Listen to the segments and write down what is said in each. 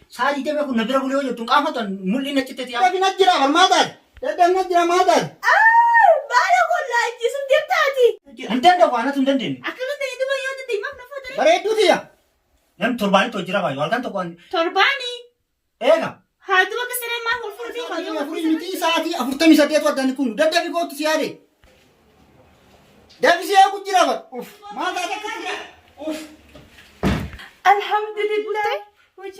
سادي تبي أكون نبرة بقوله يو تونك أما تون مولي نجتة تيا Tapi najira bermadar. Dadam najira madar. Baala kollaa ajjeesuun deemtaati. أنت عندك وانا تندين Akkana ta'e duba yoo ta'e maaf na fuudhee. Bareedu dia. نم ترباني توجرا باي والكان تكون Torbaanii. إيه Haa duba kasaree maaf ol fuudhee Tapi yoo afuri miti saati afurtami saddeet waddan kun daddabi gootu siyaade. Dabi siyaa kujira bar. Uf. Maata akka uf. Alhamdulillah.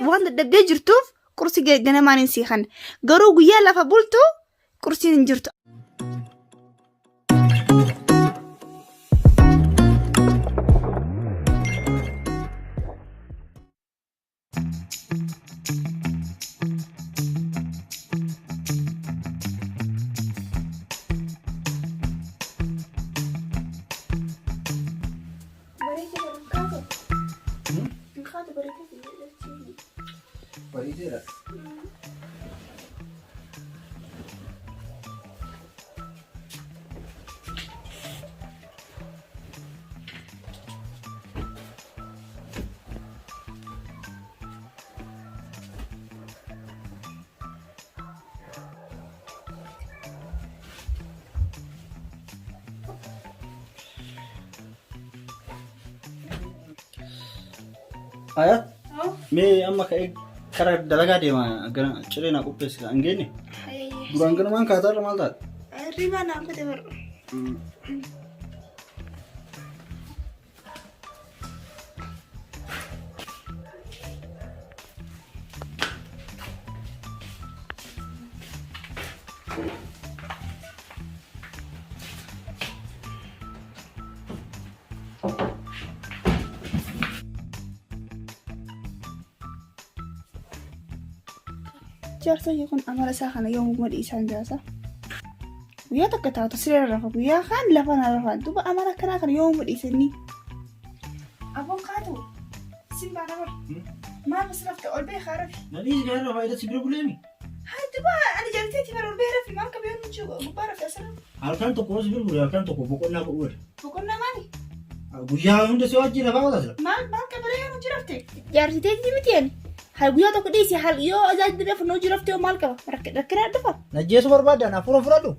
waan dadhabdee jirtuuf qursi ganamaan hin siiqan garuu guyyaa lafa bultu qursiin hin jirtu. Bareedera. Ayat. Me amma kae kara dalagaa deema gara ciree naa qopheessita hin geenne duraan ganumaan kaatarra maal taate? Rimaa naaf ta'e bara. Jaarsa kun amala isaa kana yoo mugma dhiisan jaasa. Guyyaa takka taatu siree rafa guyyaa kaan lafa na rafa duba amala kanaa kana yoo mugma dhiisanii. Avokaatu simbaa na bara. Maaf asirratti ol bee haarafi. Nadhiis gaara faayidaa sibira buleemi. Haa duba ani jalteetti bara ol bee rafi maal qabee nuti gubbaa rafi asirratti. Halkan tokko sibira bule halkan tokko boqonnaa godhuudha. Boqonnaa maali? Guyyaa hunda si wajjin lafaa qotaasira. Maal qabaree nuti rafte? Jaarsiteetti miti ani. Hal guyyaa tokko dhiisi hal yoo ajaa'ibni reefu nuu jiraftee maal qaba? Rakkinaa dhufa. Najjeesu barbaadda anaaf fura fudhadhu.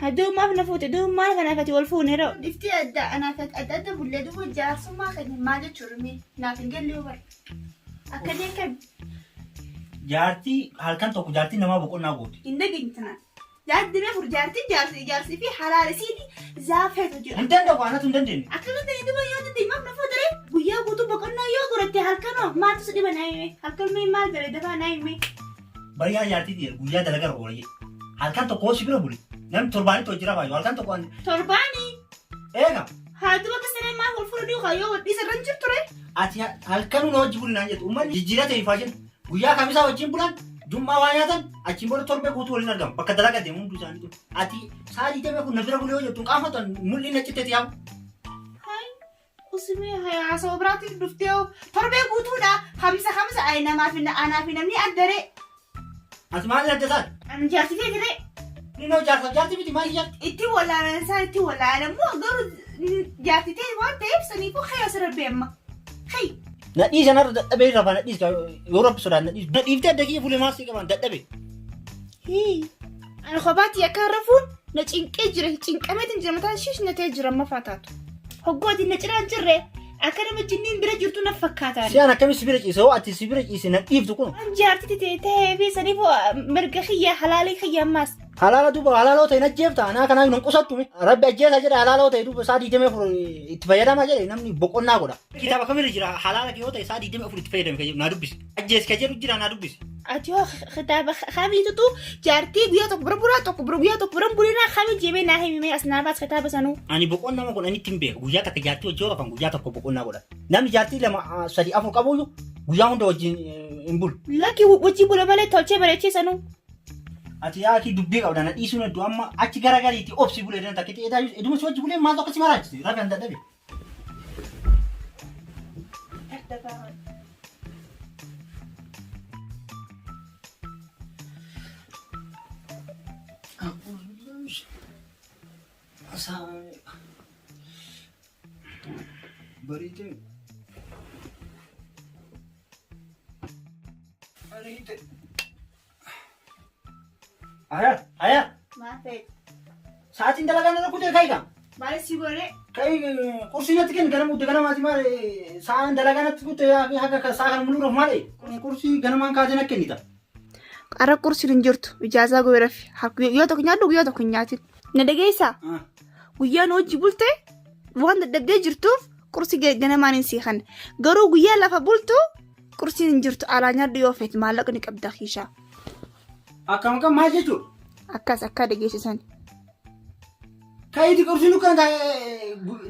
Hadduu maaf na fuute duu maal kanaaf ati wal fuune ra'u. Dhifti anaaf adda bullee dubu jaarsummaa kan maal jechuudha naaf hin galle yoo bara. Akkanii kan Jaartii halkan tokko jaartii namaa boqonnaa gooti. hin dhageenye tanaan. Jaartii reefu jaarsii fi halaalisiiti zaafeetu jira. Hin danda'u anatu hin dandeenye. Akkana ta'e duba yoo ta'e maaf na fuute guyyaa guutuu boqonnaa yoo godhatte halkanoo maaltu si dhiba naa hime halkan mee maal bare dafaa naa hime. Bariyaa jaartii dhiyeera guyyaa dalagaa oolayee. Halkan tokko sibira bule. Namni torbaanii tojjira baay'ee halkan tokko Torbaanii. eega. Haa duba kasaree maaf wal fuudhuu yoo wadhiisa irra hin jirtu ree. Ati halkanuu na wajji bulinaan jettu uummanni jijjiirraa ta'e ifaa jenna. Guyyaa kamisaa wajjin bulan jummaa waa nyaatan achiin booda torbee guutuu waliin argamu bakka dalagaa deemu hunduu isaanii. Ati saadii ta'e kun na bira bulee yoo jettu qaamatan mul'in achitti yaabu. Usmee haasawaa biraatiif dhuftee torbee guutuudha. Hamsa ayi namaaf anaaf namni addaree. Ati maali adda isaati? Ani jaarsitee jiree. Ninoo jaartii miti maali jaarti? Itti walaalan isaa itti walaalan moo garuu jaarsitee waan ta'eef saniifuu xayyaa sirra beemma. Xayyi. Nadhii sanarra dadhabee rafaa nadhiis yoo rabbi sodaan nadhiis. Nadhiiftee adda kiyya fuulee maasii qaban dadhabe. Ani kophaatti akka rafuun na cinqee jira cinqameetiin jira mataan shiish na ta'ee jira amma faataatu. Hoggootiin na ciraan jirre akka nama jinniin bira jirtu na fakkaataan. Siyaan akkamii sibira ciise hoo ati sibira ciise nadhiiftu kun. Jaartii ta'ee fi saniifuu mirga kiyya halaalii kiyya ammaas. Halaala duuba halaaloo ta'e najjeefta anaa kanaa hin qusattu rabbi ajjeesa jedha halaaloo ta'e duuba isaa 24 itti fayyadama jedhe namni boqonnaa godha. Kitaaba kamirra jira halaala yoo ta'e isaa 24 itti fayyadame kan jedhu naa dubbisi. Ajjees kan jedhu jira naa dubbisi. Ati yoo kitaaba kamiitutu jaartii guyyaa tokko bira buraa tokko bira guyyaa tokko bira burinaa kamii jeebee naa himee as naafaas kitaaba sanuu. Ani boqonnaa ma godhanitti hin beeku guyyaa takka jaartii wajjin yoo rafan guyyaa tokko boqonnaa godha. Namni jaartii 2 3 4 qabuyyuu guyyaa hunda wajjin hin bulu. Lakki wajjin bula malee tolchee bareechisanuu. Ati yaa ki dubbii qabda na dhiisuun hedduu amma achi garagariitti obsi bulee dan takkitee edaa eduma si wajji bulee maal tokko si maraachise rafan dadhabe. Ayah. Maafet. Sa'aatiin dalagaa nana kutee kaayi kaa. Maal si godhe? Kaayi qursii natti kenni ganama ganamaati maal sa'aan dalagaa natti kutee haga sa'a kan mul'uudhaaf maal qursii ganamaan kaatee na kennita. Qara qursiin hin jirtu ijaazaa goyraaf guyyaa tokko nyaadhu guyyaa tokko hin nyaatin. Na dhageessaa? Guyyaan hojii bultee waan dadhabdee jirtuuf qursii ganamaan hin siiqan. Garuu guyyaa lafa bultu qursiin hin jirtu alaa nyaadhu yoo feet maallaqa ni qabda kiishaa. Akkam akkam maal jechuudha? Akkas akka dhageessisan. Kaayitii qursiin kan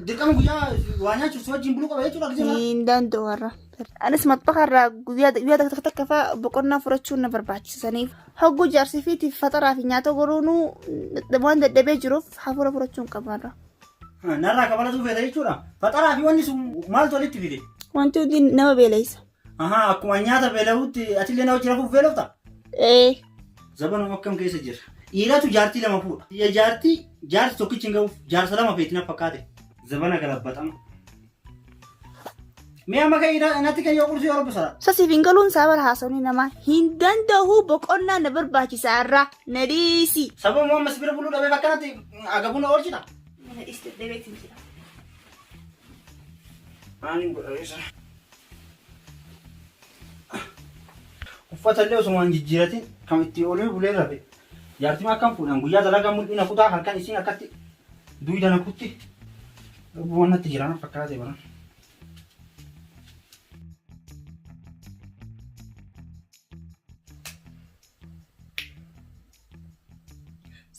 dirqama guyyaa waa nyaachuuf wajjin buluu qaba jechuudha. Hin danda'u warra. Anis maxxaqa irraa guyyaa takka takka fa'aa boqonnaa fudhachuun na barbaachisaniif hogguu jaarsii fi fataraa fi nyaata goruunuu waan dadhabee jiruuf hafuura fudhachuun qabaadha. Narraa kabalatu feeta jechuudha. Fataraa fi wanni sun maaltu walitti fide? Wanti hundi nama beeleysa. Akkuma nyaata beela'uutti atillee na wajjin rafuuf beelofta? Zabanuma akkam keessa jira. Dhiiratu jaartii lama fuudha. Jaarsi tokkichi hin ga'uuf jaarsa lama feetina fakkaate. Zabana galabbatama. Mi'a maka natti kan yoo qursii yoo rabbisara. Sasiif hin galuun sababa haasawni namaa hin danda'u boqonnaa na barbaachisa irraa na dhiisi. Sababa ammas bira buluu dhabeef akkanatti agabuna oolchita. Na dhiiste dhabeetiin jira. Maaliin godhameessa? Uffata illee osoo hin jijjiiratin kam itti ooluu bulee rafe. Jaartii akkam fuudhan guyyaa dalagaa mul'ina kutaa halkan isiin akkatti duwida na kutti. Waan natti jiraan fakkaate baran.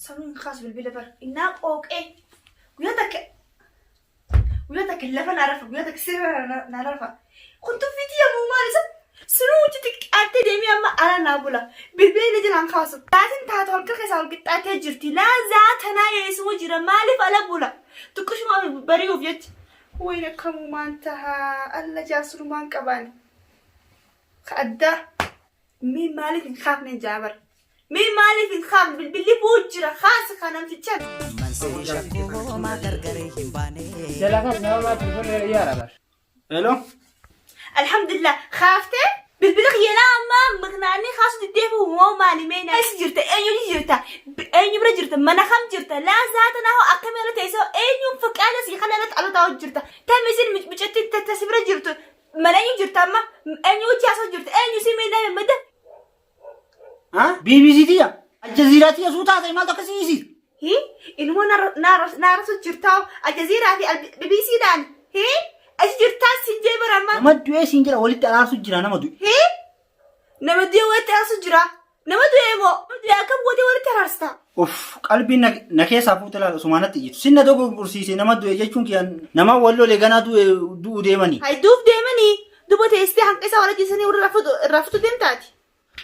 Sanuun kaas bilbila bar innaa qooqee guyyaa takka lafa naa rafa guyyaa takka sirra naa rafa kun tuffiitii yommuu maalisa sinuu wuti xiqqaattee deemee amma ala naa bula bilbila jiran kaasu taatiin taatu halkan keessaa wal qixxaattee jirti laazaa tanaa yeesuu jira maaliif ala bula tuqqishumaa bari'uuf jecha wayna kamumaan tahaa alla jaarsunumaan qabaan ka addaa maaliif hin kaafne jaabar مين مالي في الخام باللي بوجرة خاصة كان متجد جلافات ما تقول يا رب الو الحمد لله خافته بالبلغ ينام ما مغناني خاصة تديه هو مالي مين ايش جرت ايو جرت ايو برا جرت ما انا خم جرت لا ذاتنا هو اكمل تيسو ايو فكانة سي خلالت على تاو جرت تمسين مجتت تسبر جرت ما ايو جرت اما ايو جاسو جرت ايو سي مين مدى BBC تيا الجزيرة تيا صوتها زي ما تكسيسي هي إنه نار جرتاو الجزيرة في BBC دان هي أجرتا سنجي برا ما دوي سنجرا ولي ترى سجرا نما دوي هي نما دوي ولي ترى سجرا نما دوي مو لكن ولي ترى اوف قلبي نكيس افوت لا سمانه تيجي سنة دوغ برسيسي نما دوي جيكون كيان نما ولو لغنا دو ديماني هاي دوف ديماني دوبا تيستي حنقيسا ولا جيساني ورا رافضو ديمتاتي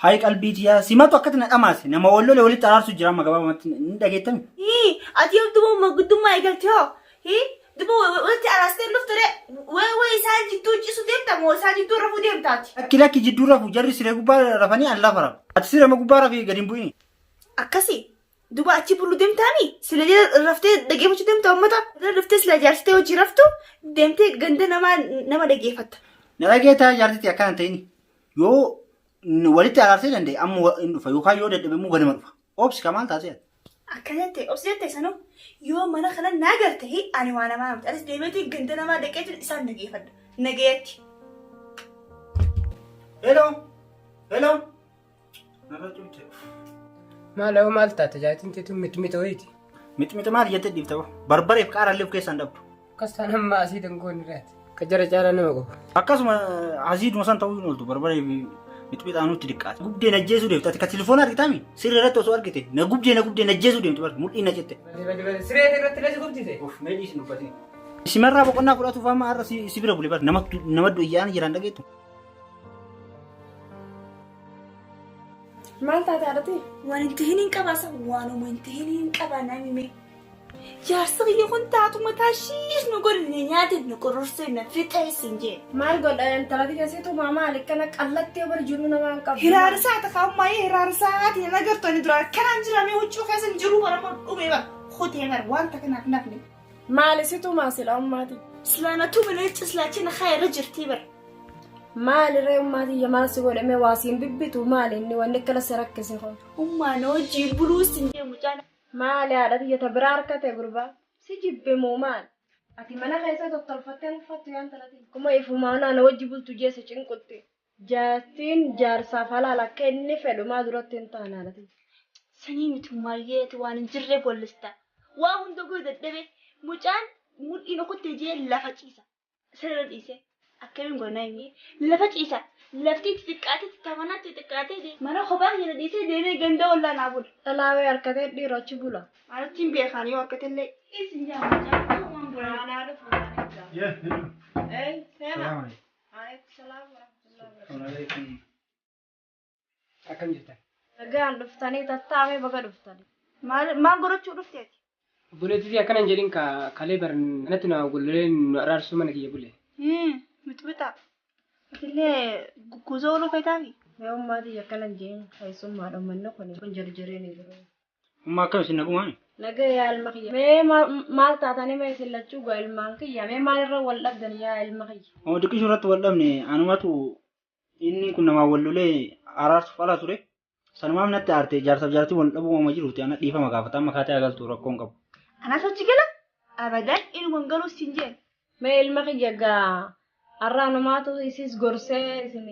هاي قلبي تيا سمعت وقتنا أماسي نما ولو ولي ترى سجرا ما قبل ما ندقيتم هي أديو دوبا ما قدوم ما يقلتها هي دوبا ولي ترى ستير لفترة وي سانجي تو جيسو ديمتا مو سانجي تو رافو ديمتاتي أكيد أكيد جدو رافو جري سيرة قبار رفاني الله فرا أتصير ما قبارة في قديم بويني أكاسي دوبا أتشي بلو ديمتاني سلجي رفتي دقيقة شو ديمتا ومتا رفتي سلجارستي وجي رفتو ديمتي قند نما دقيقة نلاقيتها جارتي أكان تاني يو وليت على سيدنا دي أم فيوكا يود بمو غنم أوبس كمان تازيد أكلتي أوبسيتي سنو يوم ما نخلنا ناقرتي أنا وانا ما عمت أنا ديمتي قندنا ما دقيت الإنسان نجيفد نجيتي هلو ما لو مالتا تجات انت متويتي مت مال يتدي بتاعه بربري بكار اللي بكيس عندك كستانا ما أسيد نكون رات كجرا جالا نمكو أكاسما عزيز مثلا توي نقول بربري مت أنو تدقات قبضي نجيسو ديم تاتي كتلفون أركتامي سير رات وسوار كتير نقبضي نجيسو ديم تبار مول إنجته بدي سريع رات لازم قبضي ده أوف ماليش نبتدي سمرة بقولنا فلان تفهم أرى سيبرا بولي بار نمد إيان جيران دقيتو ما أنت تعرفي وانتهينين كباسة وانو منتهينين كبانا ميمي يا صغير كنت تعطوا متاشيش نقول نيات نقول رسينا في تحسنجي ما أقول أنت لا تجسيتو ماما عليك أنا قلت تبر جنون ما أنك هرار ساعة خام ما هرار ساعة أنا قرط ندرا كان جرامي وتشوف حسن جرو برا ما أمي بقى خد همر وانت كنا نفني ما لسيتو ما سلا أماتي سلانا تو بنيت سلاتين خير رجر تبر maali ree ummaatii yamaasi godhame waasiin bibbitu maali inni wanni akkana si rakkise kun Ummaan hojii buluus hin jee mucaan. maali haadha xiyya biraa harkate gurbaa si jibbe moo maali ati mana keessa tottolfattee uffattu yaan talati kuma ifumaanaa na wajji bultu jeessa cinqutti jaartiin jaarsaaf halaala akka inni fedhu maa duratti hin taane haadha xiyya. Sanii miti maayyeeti waan hin jirre bollista. Waa hunda goo dadhabe mucaan mudhiin okottee jee lafa ciisa. Sirra dhiise akkamiin goonaa himee lafa ciisa. Lafti xixiqqaatee taphanatti xixiqqaatee mana kophaa jala dhiisee deemee ganda ollaa naa bula. Dhalaawee harkatee dhiirachi bula. Maalatti hin beekan yoo harkatellee isin jaa mucaan waan bula. Aanaa dhufu waan egaa. Seena. Aleekum salaam warahmatullahi. Akkam jirtan? Nagaan dhuftanii tattaamee baga dhuftanii. Maal godhachuu dhufteeti? Buleetii akkana hin jedhin kalee baran natti na gollolee nu araarsuu mana kiyya bule. Mixmixa. Atillee guzoo ooluu feetaafi? Mee ummaatii akkana hin jeen keessummaadha manni kun jarjaree ni jiru. Ummaa akkam isin naqumaani? Nagaa yaa ilma kiyya. Mee maal taatanii mee isin lachuu gaa ilmaan kiyya mee maalirra wal dhabdan yaa ilma kiyya. Oo diqqishu irratti wal dhabne anumatu inni kun namaa wal lolee araarsuuf ala ture. Sanumaaf natti aarte jaarsaaf jaartii wal dhabuu uumama jiruuti ana dhiifama gaafata amma kaatee agaltu rakkoon qabu. Anas achi gala? Abadan inuma galuu siin jeen. Mee ilma kiyya gaa har'aa numaatu isis gorsee isin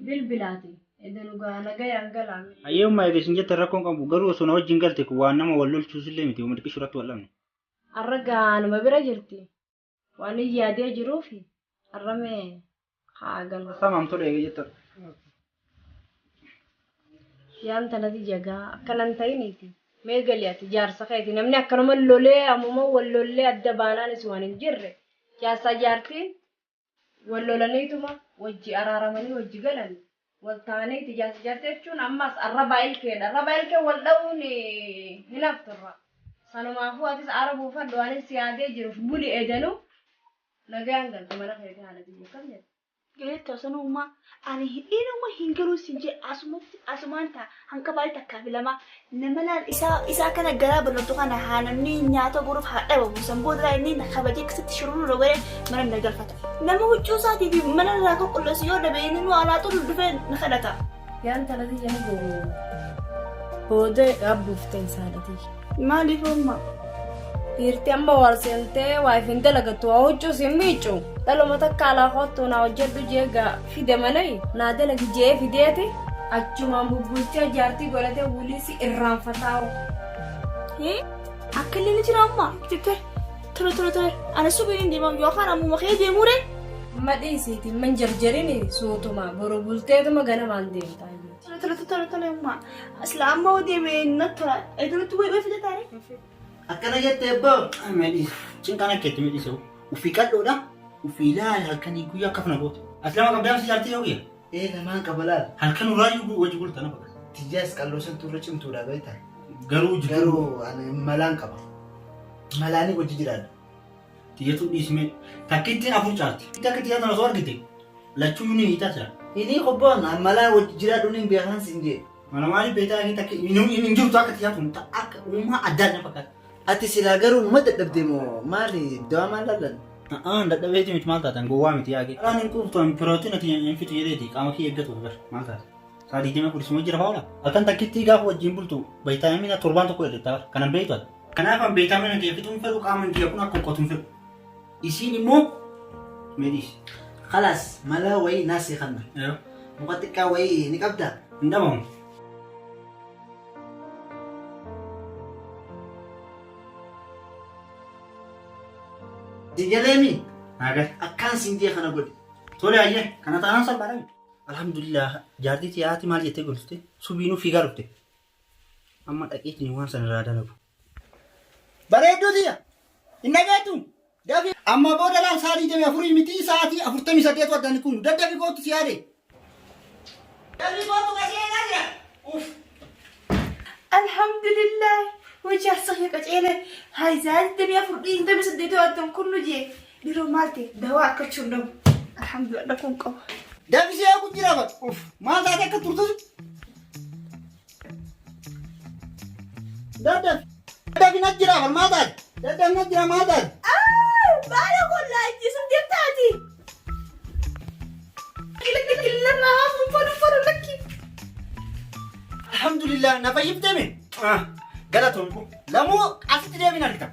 bilbilaati. Edan gaa nagayaan galaan. Ayyee ummaa egaa isin jette rakkoon qabu garuu osoo na wajjin galte waan nama wal lolchuusillee miti uuma diqqishu irratti wal dhabne. Har'a gaa numa bira jirti. Waan yaadee jiruufi har'a mee haa galu. Samaam tole egaa jetta. Yaan tanati jagaa akkanan ta'iniiti. Mee galiyaati jaarsa keeti namni akkanuma lolee ammuma wal lollee adda baanaanis waan hin jirre. Jaarsa jaartiin wal lolaniituma wajji araaramanii wajji galan. Wal ta'aniiti jaarsa jaartii jechuun ammas arraba ilkeedha. Arraba ilkee wal dha'uun hin hafturra. Sanumaafuu atis aara buufadhu waan si yaadee jiruuf buli eedanuu nagaan galte mana keetii haala biyya kam jedha. Galeetta sanuma ani hidhiinuma hin galuu siin jee asumaan ta'a hanqa baay'ee takkaa fi lama nama laal isaa kana garaa bal'atu kana haanamni nyaata goruuf haadha babuusan booda inni na kabajee keessatti shiruu rogaree mana na galfata. Nama huccuu isaatii fi mana irraa kan qulleessu yoo dhabe inni nu alaa xulu dhufee na kadhata. Yaan tanati jala gogu booda abbuuftee isaadhati. Maaliif umma? Dhiirti amma warseentee waa ifin dalagattu waa huccuu siin miiccu. Dhaluma takka alaa kottu na hojjedhu jeegaa fide malee naa dalagi jee fideeti achumaan bubbultee jaartii godhatee wuliisi irraanfataa'u. Akka illee ni jira amma jettee tole ani subiin hin deemamu yookaan ammuma kee deemure. Madhiisiiti man jarjarini suutuma boru bulteetuma ganamaan deemtaa. Tole umma asla amma hoo deemee natti tola eegalutti wayii fide taane. Akkana jettee ebbaa medhiis cinqaan akkeetti medhiisuu ufii qal'oodha ufii laal halkanii guyyaa akka fana goote. Ati lama qabdaan si jaartii yoo guyyaa? Lamaan qabalaal. Halkan uraayyuu wajji bulta na fakkata. Tijjaas qalloo santu irra cimtuudha beektaa. Garuu ani malaan qaba. Malaanii wajji jiraadha. Tiyyatu dhiisime takkittiin afur caalti. Takka tiyyatan osoo argite lachuu ni hiitaa jira. Inni qobboon malaan wajji jiraadhu ni beekan siin jee. Mana maaliif beektaa inni takka inni jirtu akka tiyyatu akka uumaa addaa na fakkaata. Ati silaa garuu uma dadhabde moo maali dawaa maal lallan? Dadhabeeti miti maal taatan gowwaa miti yaage. Karaan hin quuftan pirootiin ati hin fitu jedheeti qaama kee eeggatu bar maal taata? Saadii deemee kulisuma jira faula. Halkan takkittii gaafa wajjin bultu bayitaamina torbaan tokko jedhetta kanan beektu ati. Kanaaf an bayitaamina kee fixuun fedhu qaaman kee kun akka qotuun fedhu. Isiin immoo meedhiis. Khalaas mala wayii naasii kanna. Muka xiqqaa wayii ni qabdaa? Hin dhabamu. Jaleemi. Naga. Akkaan siin jee kana godhe. Tole ayyee kana taanaan salphaadha. Alhamdulillah jaartii tiyaati maal jettee golfte subiinuu fiigaa dhufte. Amma dhaqiitiin waan sana irraa dalagu. Bareedduu tiyya. Hin dhageettu. Dafi. Amma booda laal sa'aatii 24 miti sa'aatii 48 waddani kun daddabi gootu si yaade. Dafi gootu qajeelaa jira. Alhamdulillah. وجه صحيح كتير هاي زاد دمي أفرقين دمي سديتو أدم كله جي ديرو مالتي دواء كتشونو الحمد لله لكم قو دافي سيا كنت جرابت ما زادك كتورتوس دافي نجرابت ما زاد دافي نجرا ما زاد ما أقول لا جسم ديتاتي الرهاب نفر لك. الحمد لله نفجب دمي قالتهم لا مو عصيت دمي نركب